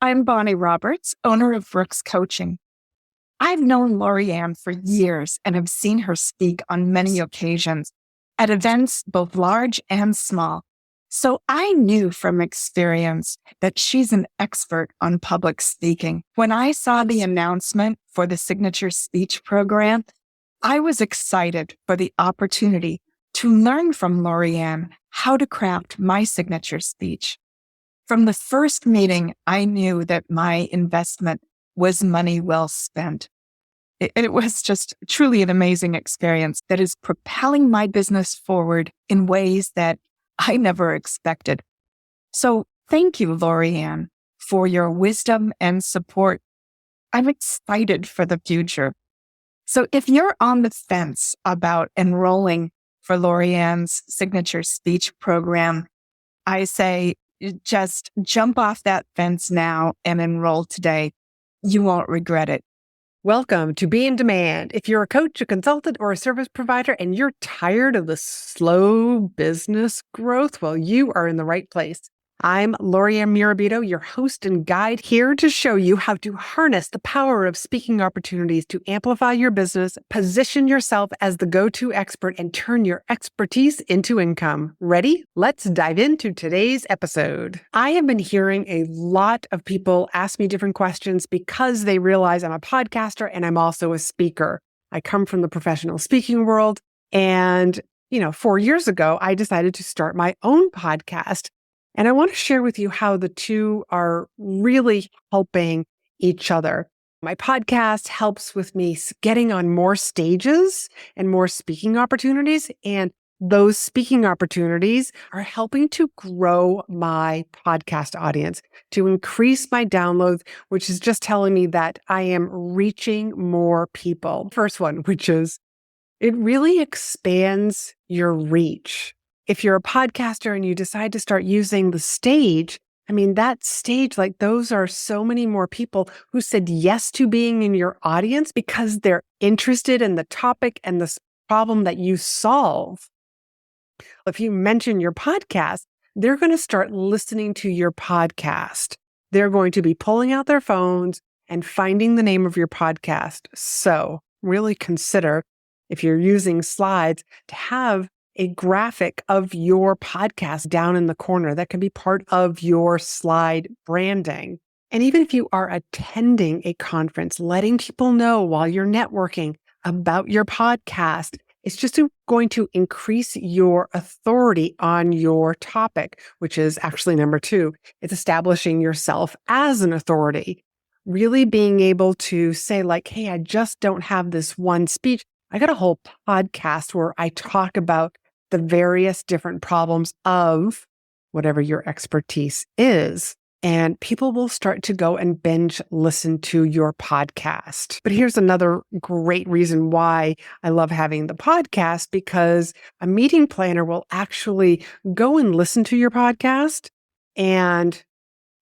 I'm Bonnie Roberts, owner of Brooks Coaching. I've known Laurie-Ann for years and have seen her speak on many occasions at events both large and small. So I knew from experience that she's an expert on public speaking. When I saw the announcement for the Signature Speech Program, I was excited for the opportunity to learn from Laurie-Ann how to craft my signature speech. From the first meeting, I knew that my investment was money well spent. It was just truly an amazing experience that is propelling my business forward in ways that I never expected. So thank you, Laurie-Ann, for your wisdom and support. I'm excited for the future. So if you're on the fence about enrolling for Laurie-Ann's signature speech program, I say just jump off that fence now and enroll today. You won't regret it. Welcome to Be in Demand. If you're a coach, a consultant, or a service provider, and you're tired of the slow business growth, well, you are in the right place. I'm Laurie-Ann Mirabito, your host and guide, here to show you how to harness the power of speaking opportunities to amplify your business, position yourself as the go-to expert, and turn your expertise into income. Ready? Let's dive into today's episode. I have been hearing a lot of people ask me different questions because they realize I'm a podcaster and I'm also a speaker. I come from the professional speaking world, and 4 years ago, I decided to start my own podcast. And I want to share with you how the two are really helping each other. My podcast helps with me getting on more stages and more speaking opportunities. And those speaking opportunities are helping to grow my podcast audience, to increase my downloads, which is just telling me that I am reaching more people. First one, which is it really expands your reach. If you're a podcaster and you decide to start using the stage, that stage, those are so many more people who said yes to being in your audience because they're interested in the topic and the problem that you solve. If you mention your podcast, they're going to start listening to your podcast. They're going to be pulling out their phones and finding the name of your podcast. So really consider, if you're using slides, to have a graphic of your podcast down in the corner that can be part of your slide branding. And even if you are attending a conference, letting people know while you're networking about your podcast, it's just going to increase your authority on your topic, which is actually number 2. It's establishing yourself as an authority. Really being able to say hey, I just don't have this one speech. I got a whole podcast where I talk about the various different problems of whatever your expertise is. And people will start to go and binge listen to your podcast. But here's another great reason why I love having the podcast, because a meeting planner will actually go and listen to your podcast and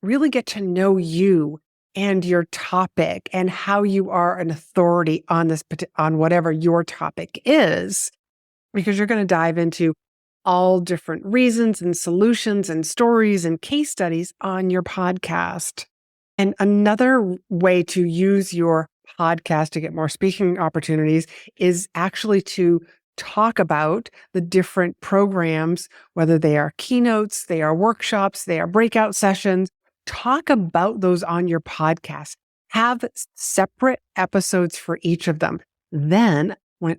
really get to know you and your topic and how you are an authority on whatever your topic is. Because you're going to dive into all different reasons and solutions and stories and case studies on your podcast. And another way to use your podcast to get more speaking opportunities is actually to talk about the different programs, whether they are keynotes, they are workshops, they are breakout sessions. Talk about those on your podcast. Have separate episodes for each of them. Then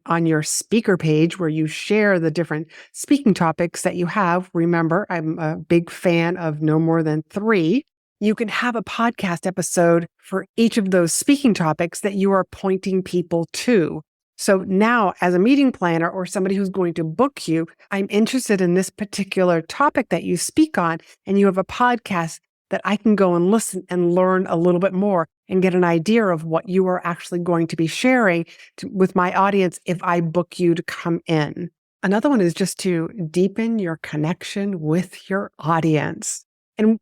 on your speaker page where you share the different speaking topics that you have, remember, I'm a big fan of no more than 3. You can have a podcast episode for each of those speaking topics that you are pointing people to. So now, as a meeting planner or somebody who's going to book you, I'm interested in this particular topic that you speak on, and you have a podcast that I can go and listen and learn a little bit more and get an idea of what you are actually going to be sharing with my audience if I book you to come in. Another one is just to deepen your connection with your audience. And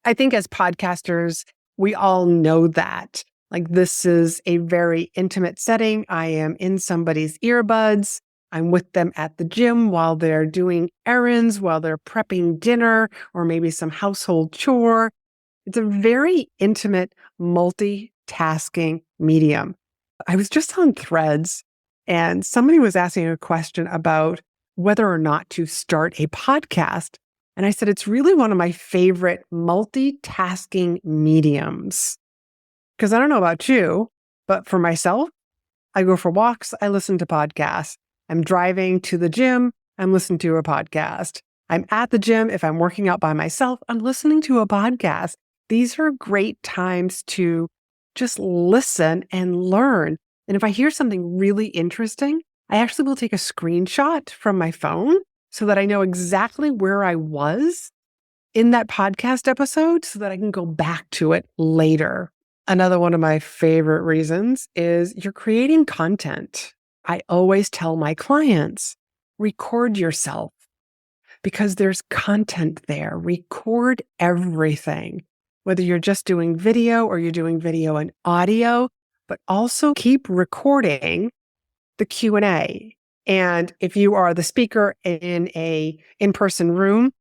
I think as podcasters, we all know that. This is a very intimate setting. I am in somebody's earbuds. I'm with them at the gym while they're doing errands, while they're prepping dinner, or maybe some household chore. It's a very intimate, multitasking medium. I was just on Threads and somebody was asking a question about whether or not to start a podcast. And I said, it's really one of my favorite multitasking mediums. Because I don't know about you, but for myself, I go for walks, I listen to podcasts. I'm driving to the gym, I'm listening to a podcast. I'm at the gym. If I'm working out by myself, I'm listening to a podcast. These are great times to just listen and learn. And if I hear something really interesting, I actually will take a screenshot from my phone so that I know exactly where I was in that podcast episode so that I can go back to it later. Another one of my favorite reasons is you're creating content. I always tell my clients, record yourself because there's content there. Record everything, whether you're just doing video or you're doing video and audio, but also keep recording the Q&A. And if you are the speaker in a in-person room,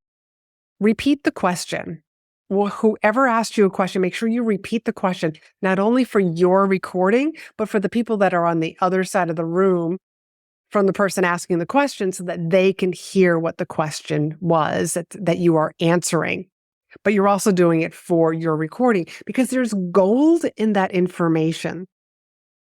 repeat the question. Well, whoever asked you a question, make sure you repeat the question, not only for your recording, but for the people that are on the other side of the room from the person asking the question so that they can hear what the question was that you are answering. But you're also doing it for your recording because there's gold in that information.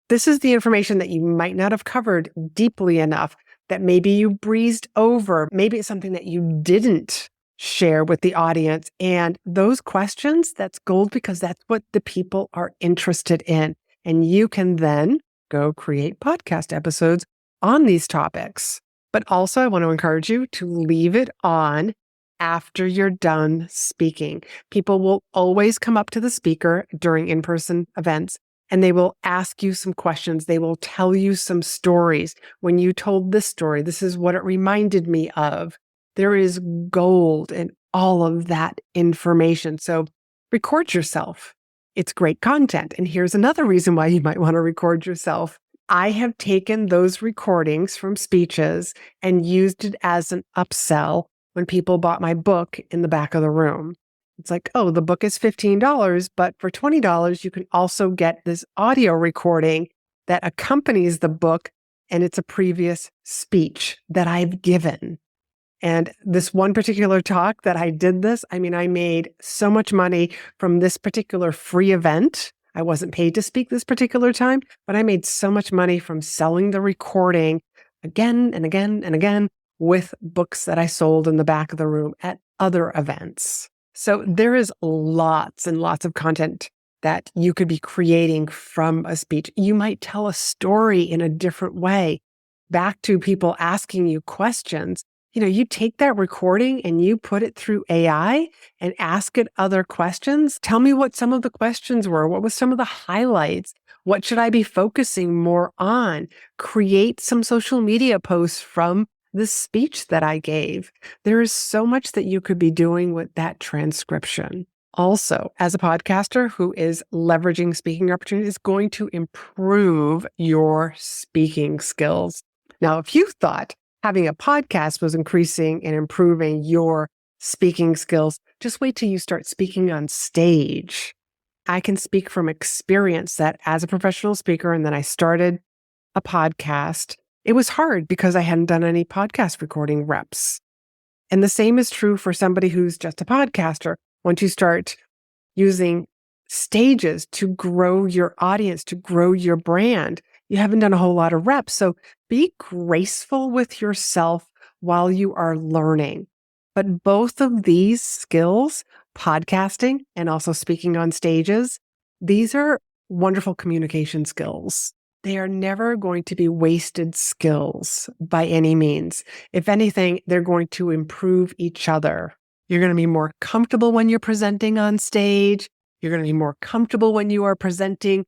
This is the information that you might not have covered deeply enough, that maybe you breezed over. Maybe it's something that you didn't share with the audience. And those questions, that's gold because that's what the people are interested in. And you can then go create podcast episodes on these topics. But also, I want to encourage you to leave it on after you're done speaking. People will always come up to the speaker during in-person events and they will ask you some questions. They will tell you some stories. When you told this story, this is what it reminded me of. There is gold in all of that information. So record yourself. It's great content. And here's another reason why you might want to record yourself. I have taken those recordings from speeches and used it as an upsell when people bought my book in the back of the room. It's like, oh, the book is $15, but for $20, you can also get this audio recording that accompanies the book, and it's a previous speech that I've given. And this one particular talk that I did this, I made so much money from this particular free event. I wasn't paid to speak this particular time, but I made so much money from selling the recording again and again and again with books that I sold in the back of the room at other events. So there is lots and lots of content that you could be creating from a speech. You might tell a story in a different way. Back to people asking you questions. You take that recording and you put it through AI and ask it other questions. Tell me what some of the questions were. What was some of the highlights? What should I be focusing more on? Create some social media posts from the speech that I gave. There is so much that you could be doing with that transcription. Also, as a podcaster who is leveraging speaking opportunities, is going to improve your speaking skills. Now, if you thought having a podcast was increasing and improving your speaking skills, just wait till you start speaking on stage. I can speak from experience that as a professional speaker, and then I started a podcast. It was hard because I hadn't done any podcast recording reps. And the same is true for somebody who's just a podcaster. Once you start using stages to grow your audience, to grow your brand, you haven't done a whole lot of reps. So be graceful with yourself while you are learning. But both of these skills, podcasting and also speaking on stages, these are wonderful communication skills. They are never going to be wasted skills by any means. If anything, they're going to improve each other. You're going to be more comfortable when you're presenting on stage. You're going to be more comfortable when you are presenting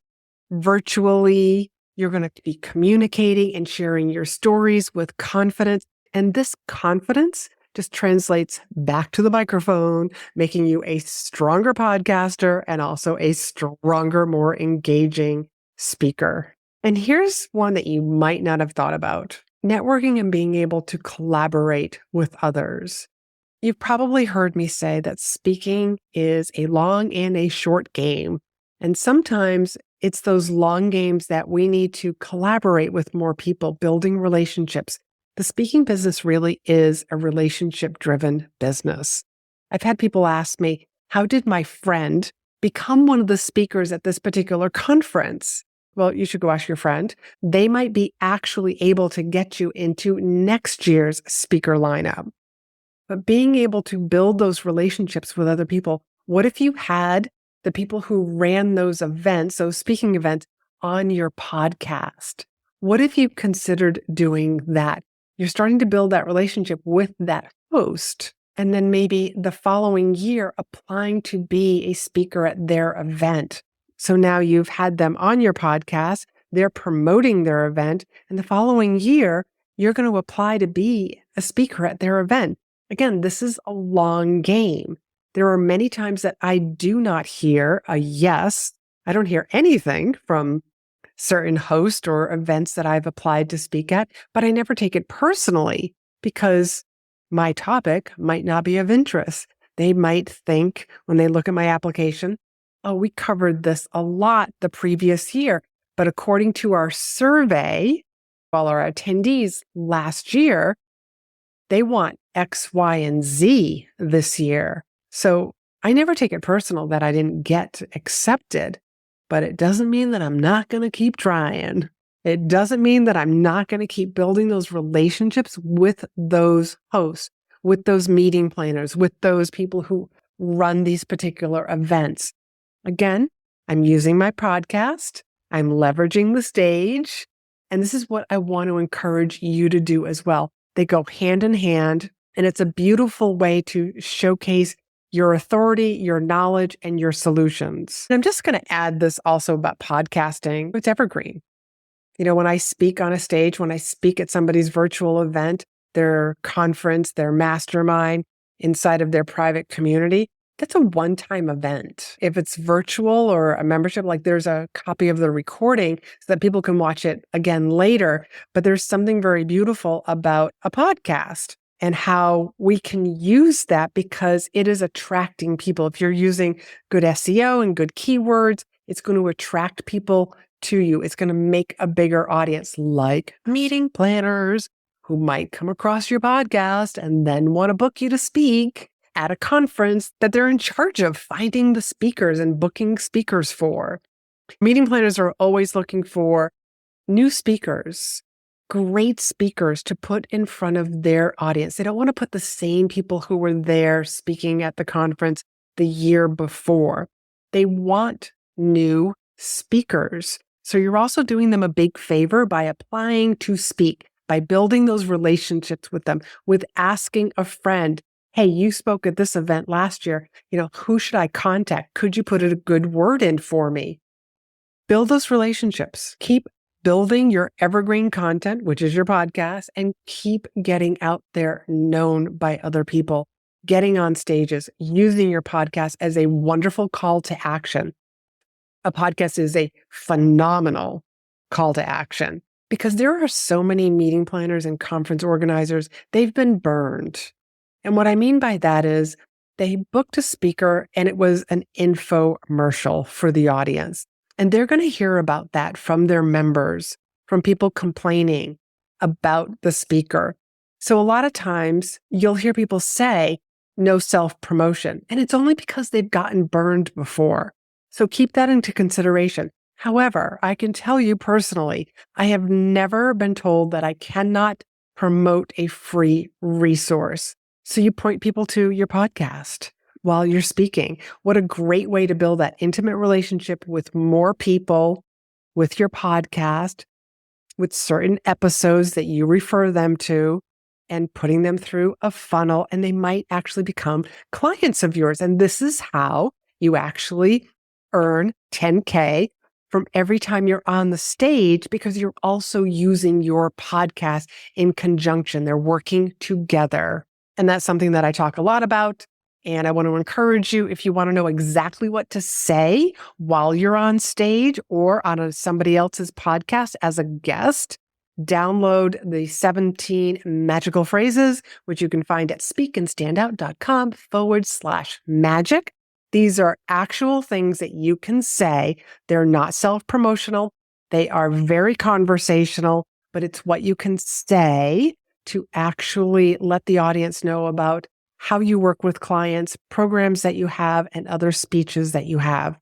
virtually. You're going to be communicating and sharing your stories with confidence. And this confidence just translates back to the microphone, making you a stronger podcaster and also a stronger, more engaging speaker. And here's one that you might not have thought about: networking and being able to collaborate with others. You've probably heard me say that speaking is a long and a short game. And sometimes it's those long games that we need to collaborate with more people, building relationships. The speaking business really is a relationship-driven business. I've had people ask me, how did my friend become one of the speakers at this particular conference? Well, you should go ask your friend. They might be actually able to get you into next year's speaker lineup. But being able to build those relationships with other people, what if you had the people who ran those events, those speaking events, on your podcast? What if you considered doing that? You're starting to build that relationship with that host, and then maybe the following year applying to be a speaker at their event. So now you've had them on your podcast, they're promoting their event, and the following year, you're going to apply to be a speaker at their event. Again, this is a long game. There are many times that I do not hear a yes. I don't hear anything from certain hosts or events that I've applied to speak at, but I never take it personally because my topic might not be of interest. They might think when they look at my application, oh, we covered this a lot the previous year. But according to our survey, all our attendees last year, they want X, Y, and Z this year. So I never take it personal that I didn't get accepted, but it doesn't mean that I'm not going to keep trying. It doesn't mean that I'm not going to keep building those relationships with those hosts, with those meeting planners, with those people who run these particular events. Again, I'm using my podcast. I'm leveraging the stage. And this is what I want to encourage you to do as well. They go hand in hand, and it's a beautiful way to showcase your authority, your knowledge, and your solutions. And I'm just going to add this also about podcasting. It's evergreen. You know, when I speak on a stage, when I speak at somebody's virtual event, their conference, their mastermind inside of their private community, that's a one-time event. If it's virtual or a membership, like there's a copy of the recording so that people can watch it again later. But there's something very beautiful about a podcast and how we can use that because it is attracting people. If you're using good SEO and good keywords, it's going to attract people to you. It's going to make a bigger audience, like meeting planners who might come across your podcast and then want to book you to speak at a conference that they're in charge of finding the speakers and booking speakers for. Meeting planners are always looking for new speakers, great speakers to put in front of their audience. They don't want to put the same people who were there speaking at the conference the year before. They want new speakers. So you're also doing them a big favor by applying to speak, by building those relationships with them, with asking a friend, hey, you spoke at this event last year. You know, who should I contact? Could you put a good word in for me? Build those relationships. Keep building your evergreen content, which is your podcast, and keep getting out there known by other people, getting on stages, using your podcast as a wonderful call to action. A podcast is a phenomenal call to action because there are so many meeting planners and conference organizers, they've been burned. And what I mean by that is they booked a speaker and it was an infomercial for the audience. And they're going to hear about that from their members, from people complaining about the speaker. So a lot of times you'll hear people say no self-promotion, and it's only because they've gotten burned before. So keep that into consideration. However, I can tell you personally, I have never been told that I cannot promote a free resource. So you point people to your podcast while you're speaking. What a great way to build that intimate relationship with more people, with your podcast, with certain episodes that you refer them to, and putting them through a funnel, and they might actually become clients of yours. And this is how you actually earn 10K from every time you're on the stage, because you're also using your podcast in conjunction. They're working together. And that's something that I talk a lot about. And I want to encourage you, if you want to know exactly what to say while you're on stage or on somebody else's podcast as a guest, download the 17 magical phrases, which you can find at speakandstandout.com/magic. These are actual things that you can say. They're not self-promotional. They are very conversational, but it's what you can say to actually let the audience know about how you work with clients, programs that you have, and other speeches that you have.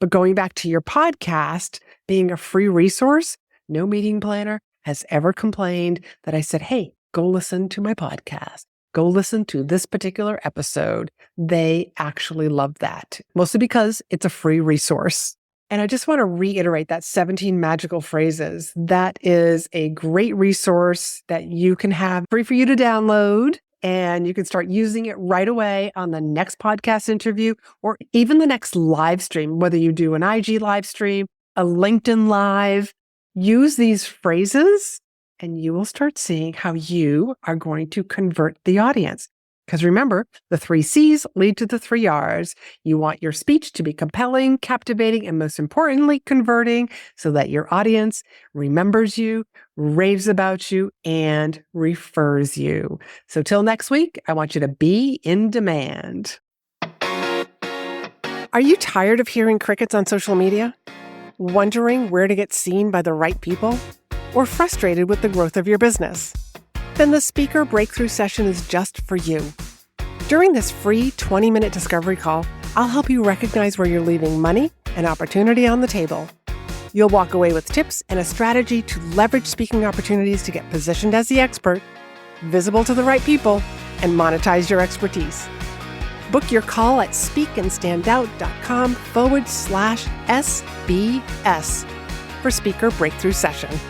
But going back to your podcast, being a free resource, no meeting planner has ever complained that I said, hey, go listen to my podcast. Go listen to this particular episode. They actually love that, mostly because it's a free resource. And I just want to reiterate that 17 magical phrases. That is a great resource that you can have free for you to download. And you can start using it right away on the next podcast interview or even the next live stream, whether you do an IG live stream, a LinkedIn live. Use these phrases and you will start seeing how you are going to convert the audience. Because remember, the 3 C's lead to the 3 R's. You want your speech to be compelling, captivating, and most importantly, converting so that your audience remembers you, raves about you, and refers you. So till next week, I want you to be in demand. Are you tired of hearing crickets on social media? Wondering where to get seen by the right people? Or frustrated with the growth of your business? Then the Speaker Breakthrough Session is just for you. During this free 20-minute discovery call, I'll help you recognize where you're leaving money and opportunity on the table. You'll walk away with tips and a strategy to leverage speaking opportunities to get positioned as the expert, visible to the right people, and monetize your expertise. Book your call at speakandstandout.com/SBS for Speaker Breakthrough Session.